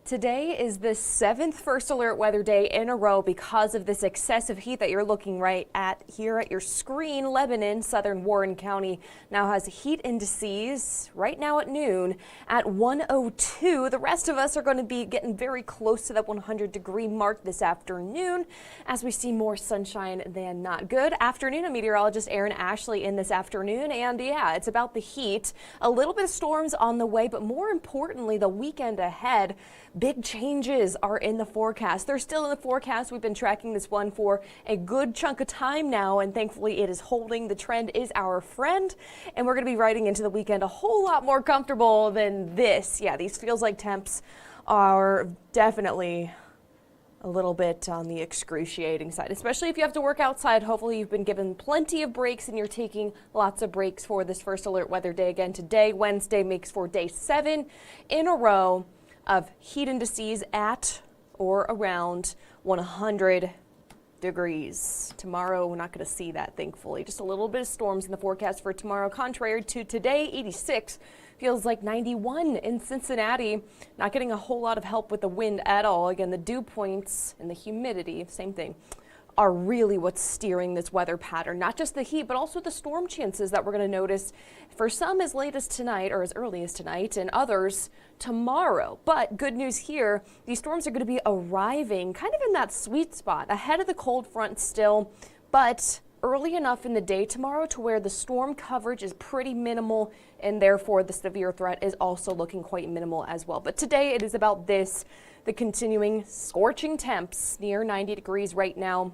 Today is the 7th first alert weather day in a row because of this excessive heat that you're looking right at here at your screen. Lebanon, southern Warren County now has heat indices right now at noon at 102. The rest of us are going to be getting very close to that 100-degree mark this afternoon as we see more sunshine than not. Good afternoon. I'm meteorologist Erin Ashley in this afternoon. And yeah, it's about the heat. A little bit of storms on the way, but more importantly, the weekend ahead. Big changes are in the forecast. They're still in the forecast. We've been tracking this one for a good chunk of time now, and thankfully it is holding. The trend is our friend, and we're going to be riding into the weekend a whole lot more comfortable than this. Yeah, these feels like temps are definitely a little bit on the excruciating side, especially if you have to work outside. Hopefully you've been given plenty of breaks and you're taking lots of breaks for this first alert weather day. Again, today, Wednesday, makes for day 7 in a row of heat indices at or around 100 degrees. Tomorrow, we're not going to see that, thankfully. Just a little bit of storms in the forecast for tomorrow. Contrary to today, 86 feels like 91 in Cincinnati. Not getting a whole lot of help with the wind at all. Again, the dew points and the humidity, same thing, are really what's steering this weather pattern. Not just the heat, but also the storm chances that we're going to notice for some as late as tonight or as early as tonight and others tomorrow. But good news here, these storms are going to be arriving kind of in that sweet spot ahead of the cold front still, but early enough in the day tomorrow to where the storm coverage is pretty minimal and therefore the severe threat is also looking quite minimal as well. But today it is about this, the continuing scorching temps near 90 degrees right now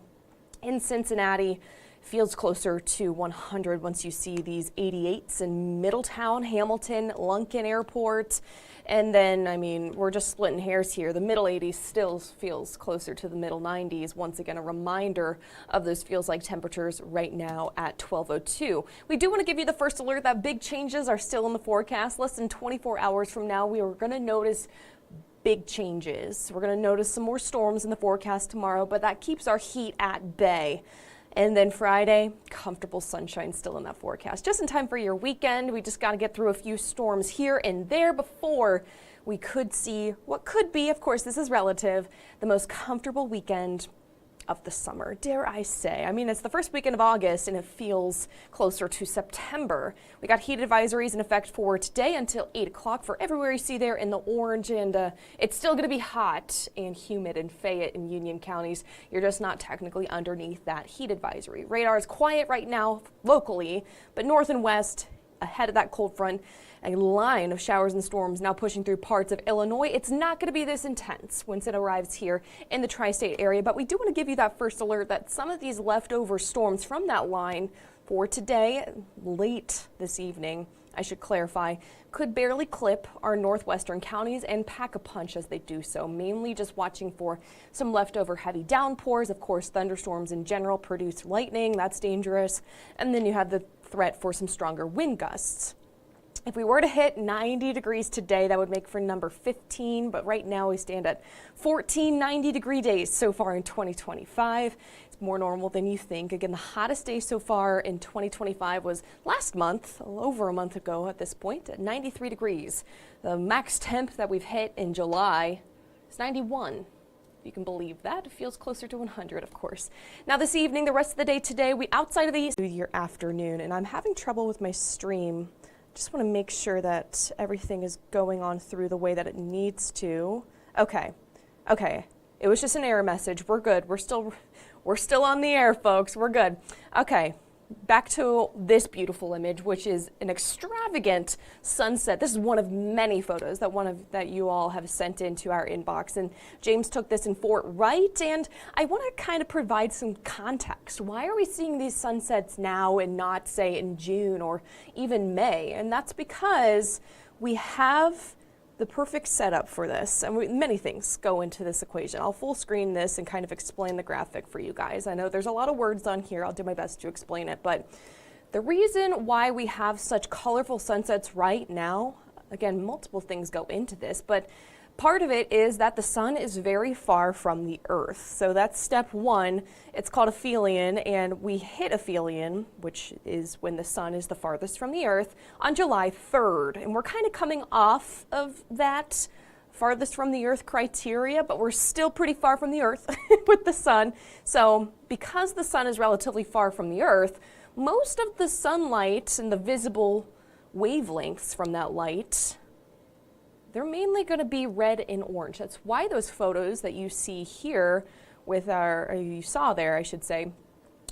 in Cincinnati. Feels closer to 100 once you see these 88s in Middletown, Hamilton, Lunken Airport. And then, I mean, we're just splitting hairs here. The middle 80s still feels closer to the middle 90s. Once again, a reminder of those feels like temperatures right now at 12:02. We do want to give you the first alert that big changes are still in the forecast. Less than 24 hours from now, we are going to notice big changes. We're going to notice some more storms in the forecast tomorrow, but that keeps our heat at bay. And then Friday, comfortable sunshine still in that forecast. Just in time for your weekend. We just got to get through a few storms here and there before we could see what could be, of course, this is relative, the most comfortable weekend of the summer, dare I say. I mean, it's the first weekend of August and it feels closer to September. We got heat advisories in effect for today until 8 o'clock for everywhere you see there in the orange, and it's still going to be hot and humid in Fayette and Union counties. You're just not technically underneath that heat advisory. Radar is quiet right now locally, but north and west ahead of that cold front, a line of showers and storms now pushing through parts of Illinois. It's not going to be this intense once it arrives here in the tri-state area, but we do want to give you that first alert that some of these leftover storms from that line for today, late this evening, I should clarify, could barely clip our northwestern counties and pack a punch as they do so. Mainly just watching for some leftover heavy downpours. Of course, thunderstorms in general produce lightning. That's dangerous. And then you have the threat for some stronger wind gusts. If we were to hit 90 degrees today, that would make for number 15, but right now we stand at 14 90-degree days so far in 2025. It's more normal than you think. Again, the hottest day so far in 2025 was last month, over a month ago at this point, at 93 degrees. The max temp that we've hit in July is 91. You can believe that. It feels closer to 100, of course. Now this evening, the rest of the day today, we outside of the your afternoon, and I'm having trouble with my stream. Just want to make sure that everything is going on through the way that it needs to. Okay. It was just an error message. We're good. We're still on the air, folks. We're good. Okay. Back to this beautiful image, which is an extravagant sunset. This is one of many photos that you all have sent into our inbox, and James took this in Fort Wright, and I want to kind of provide some context. Why are we seeing these sunsets now and not, say, in June or even May? And that's because we have the perfect setup for this, and many things go into this equation. I'll full screen this and kind of explain the graphic for you guys. I know there's a lot of words on here. I'll do my best to explain it, but the reason why we have such colorful sunsets right now, again, multiple things go into this, but part of it is that the sun is very far from the Earth. So that's step one. It's called aphelion, and we hit aphelion, which is when the sun is the farthest from the Earth, on July 3rd. And we're kind of coming off of that farthest from the Earth criteria, but we're still pretty far from the Earth with the sun. So because the sun is relatively far from the Earth, most of the sunlight and the visible wavelengths from that light, they're mainly going to be red and orange. That's why those photos that you see here with or you saw there, I should say,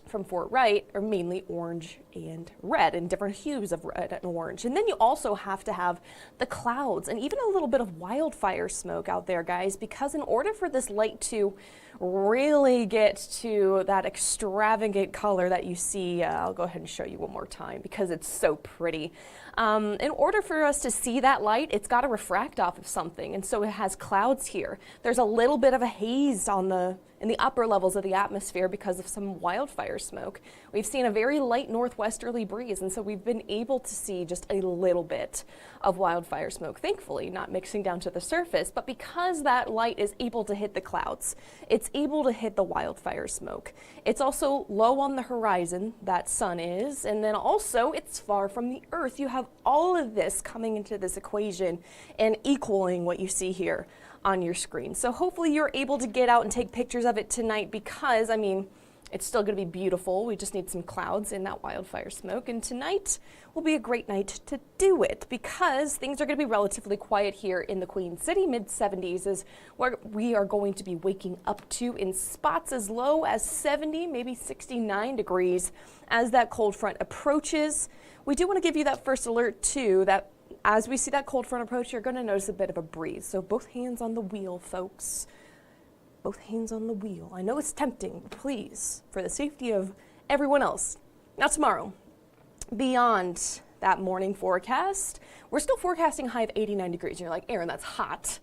from Fort Wright are mainly orange and red, and different hues of red and orange. And then you also have to have the clouds and even a little bit of wildfire smoke out there, guys, because in order for this light to really get to that extravagant color that you see, I'll go ahead and show you one more time because it's so pretty. In order for us to see that light, it's got to refract off of something, and so it has clouds here. There's a little bit of a haze in the upper levels of the atmosphere because of some wildfire smoke. We've seen a very light northwesterly breeze, and so we've been able to see just a little bit of wildfire smoke, thankfully not mixing down to the surface. But because that light is able to hit the clouds, it's able to hit the wildfire smoke. It's also low on the horizon, that sun is, and then also it's far from the Earth. You have all of this coming into this equation and equaling what you see here on your screen. So hopefully you're able to get out and take pictures of it tonight because, I mean, it's still going to be beautiful. We just need some clouds and that wildfire smoke. And tonight will be a great night to do it because things are going to be relatively quiet here in the Queen City. Mid-70s is where we are going to be waking up to, in spots as low as 70, maybe 69 degrees as that cold front approaches. We do want to give you that first alert too, that as we see that cold front approach, you're going to notice a bit of a breeze. So both hands on the wheel, folks. Both hands on the wheel. I know it's tempting, but please, for the safety of everyone else. Now tomorrow, beyond that morning forecast, we're still forecasting a high of 89 degrees. And you're like, Erin, that's hot.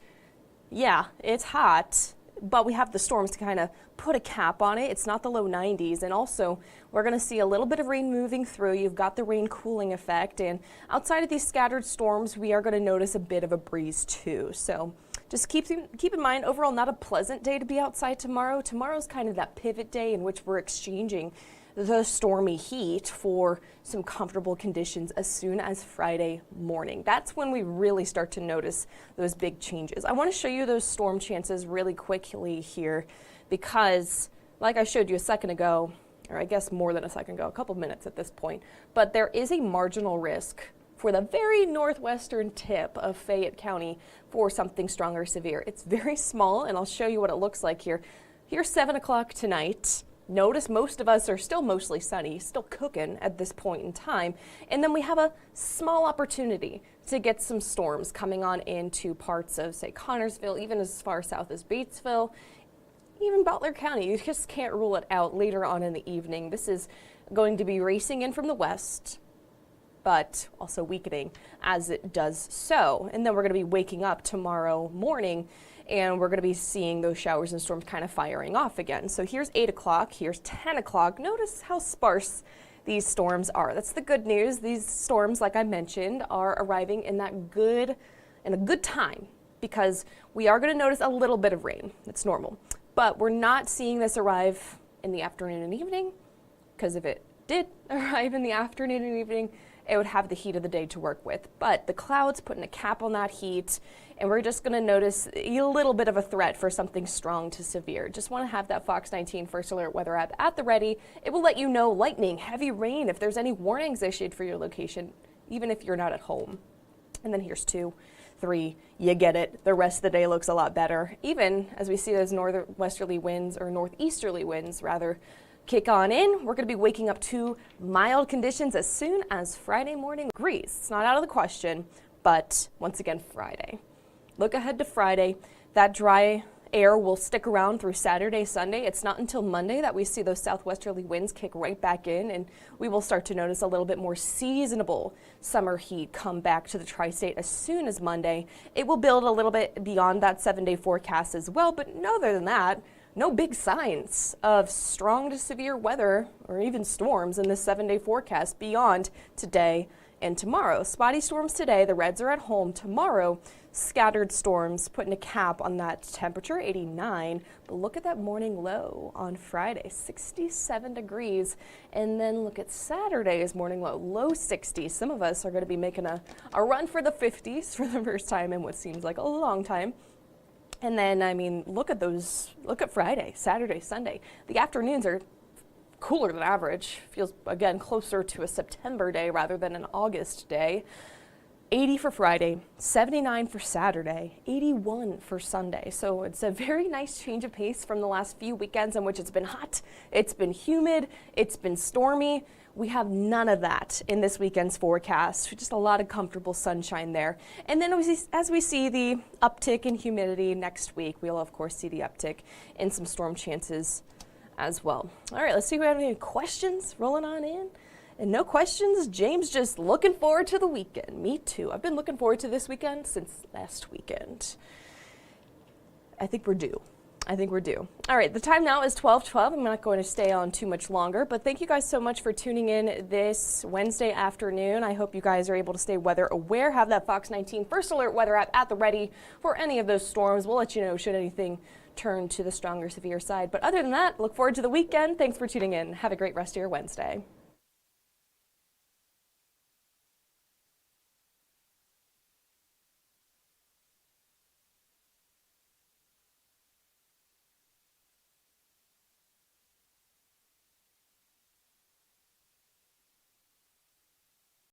Yeah, it's hot, but we have the storms to kind of put a cap on it. It's not the low 90s. And also, we're going to see a little bit of rain moving through. You've got the rain cooling effect. And outside of these scattered storms, we are going to notice a bit of a breeze too. So just keep in mind, overall, not a pleasant day to be outside tomorrow. Tomorrow's kind of that pivot day in which we're exchanging the stormy heat for some comfortable conditions as soon as Friday morning. That's when we really start to notice those big changes. I want to show you those storm chances really quickly here because, like I showed you a second ago, or I guess more than a second ago, a couple minutes at this point, but there is a marginal risk for the very northwestern tip of Fayette County for something strong or severe. It's very small, and I'll show you what it looks like here. Here's 7 o'clock tonight. Notice most of us are still mostly sunny, still cooking at this point in time. And then we have a small opportunity to get some storms coming on into parts of, say, Connorsville, even as far south as Batesville, even Butler County. You just can't rule it out later on in the evening. This is going to be racing in from the west, but also weakening as it does so. And then we're going to be waking up tomorrow morning and we're going to be seeing those showers and storms kind of firing off again. So here's 8 o'clock, here's 10 o'clock. Notice how sparse these storms are. That's the good news. These storms, like I mentioned, are arriving in a good time because we are going to notice a little bit of rain. It's normal. But we're not seeing this arrive in the afternoon and evening, because if it did arrive in the afternoon and evening, it would have the heat of the day to work with. But the clouds putting a cap on that heat, and we're just going to notice a little bit of a threat for something strong to severe. Just want to have that Fox 19 First Alert weather app at the ready. It will let you know lightning, heavy rain, if there's any warnings issued for your location, even if you're not at home. And then here's 2, 3, you get it. The rest of the day looks a lot better, even as we see those northwesterly winds, or northeasterly winds rather, kick on in. We're going to be waking up to mild conditions as soon as Friday morning. Degrees. It's not out of the question, but once again, Friday. Look ahead to Friday. That dry air will stick around through Saturday, Sunday. It's not until Monday that we see those southwesterly winds kick right back in, and we will start to notice a little bit more seasonable summer heat come back to the tri-state as soon as Monday. It will build a little bit beyond that 7-day forecast as well, but other than that, no big signs of strong to severe weather or even storms in this 7-day forecast beyond today and tomorrow. Spotty storms today, the reds are at home. Tomorrow, scattered storms putting a cap on that temperature, 89. But look at that morning low on Friday, 67 degrees. And then look at Saturday's morning low, low 60s. Some of us are going to be making a run for the 50s for the first time in what seems like a long time. And then, I mean, look at those, look at Friday, Saturday, Sunday. The afternoons are cooler than average. Feels, again, closer to a September day rather than an August day. 80 for Friday, 79 for Saturday, 81 for Sunday. So it's a very nice change of pace from the last few weekends in which it's been hot, it's been humid, it's been stormy. We have none of that in this weekend's forecast. Just a lot of comfortable sunshine there. And then as we see the uptick in humidity next week, we'll of course see the uptick in some storm chances as well. All right, let's see if we have any questions rolling on in. And no questions, James just looking forward to the weekend. Me too. I've been looking forward to this weekend since last weekend. I think we're due. All right, the time now is 12:12. I'm not going to stay on too much longer, but thank you guys so much for tuning in this Wednesday afternoon. I hope you guys are able to stay weather aware, have that Fox 19 First Alert weather app at the ready for any of those storms. We'll let you know should anything turn to the stronger, severe side. But other than that, look forward to the weekend. Thanks for tuning in. Have a great rest of your Wednesday.